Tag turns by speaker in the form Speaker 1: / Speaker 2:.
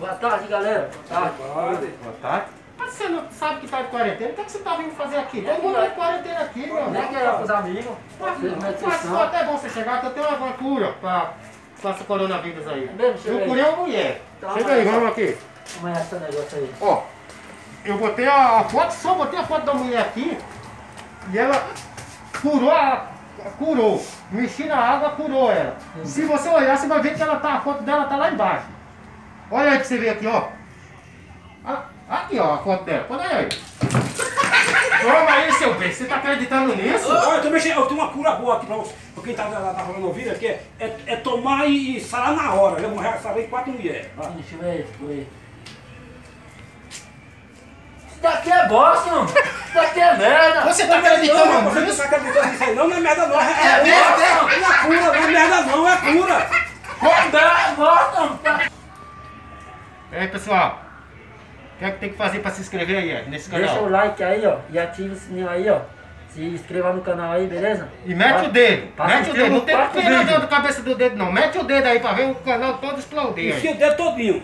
Speaker 1: Boa tarde, galera. Boa tarde.
Speaker 2: Boa tarde. Mas você não sabe que tá de quarentena? O que você tá vindo fazer aqui? Todo mundo tá de quarentena aqui, meu irmão.
Speaker 1: Nem que era pros amigos.
Speaker 2: Mas foi até bom você chegar, que eu tenho uma cura pra esse coronavírus aí.
Speaker 1: É mesmo? Chega
Speaker 2: Eu
Speaker 1: aí.
Speaker 2: curei uma mulher.
Speaker 1: Então,
Speaker 2: Chega aí, vamos aqui.
Speaker 1: Como é esse negócio aí?
Speaker 2: Ó, eu botei a foto, só botei a foto da mulher aqui e ela curou. Mexi na água, curou ela. Se você olhar, você vai ver que a foto dela tá lá embaixo. Olha aí pra você ver aqui, ó. Aqui, ó, a foto dela. Olha aí. Toma aí, seu bem. Você tá acreditando nisso?
Speaker 3: Olha, eu tenho uma cura boa aqui pra quem tá falando ouvido, que é tomar e sarar na hora. Eu sarei 4 mulheres.
Speaker 1: Deixa eu ver, deixa eu ver. Isso daqui é bosta, mano. Isso daqui é merda.
Speaker 2: Você tá acreditando
Speaker 3: Você não
Speaker 2: nisso?
Speaker 3: tá acreditando nisso aí não, não é merda não.
Speaker 1: É merda.
Speaker 3: Não é cura, não é merda não, é cura.
Speaker 1: É bosta, mano.
Speaker 2: E aí, pessoal. O que é que tem que fazer pra se inscrever aí, ó, nesse canal?
Speaker 1: Deixa o like aí, ó. E ativa o sininho aí, ó. Se inscreva no canal aí, beleza?
Speaker 2: E mete o dedo,
Speaker 1: Passa
Speaker 2: mete o
Speaker 1: o
Speaker 2: dedo, não
Speaker 1: dedo
Speaker 2: tem
Speaker 1: no
Speaker 2: que pegar
Speaker 1: vídeo.
Speaker 2: na cabeça do dedo não, mete o dedo aí pra ver o canal todo explodir aí.
Speaker 3: Enfia o dedo todinho.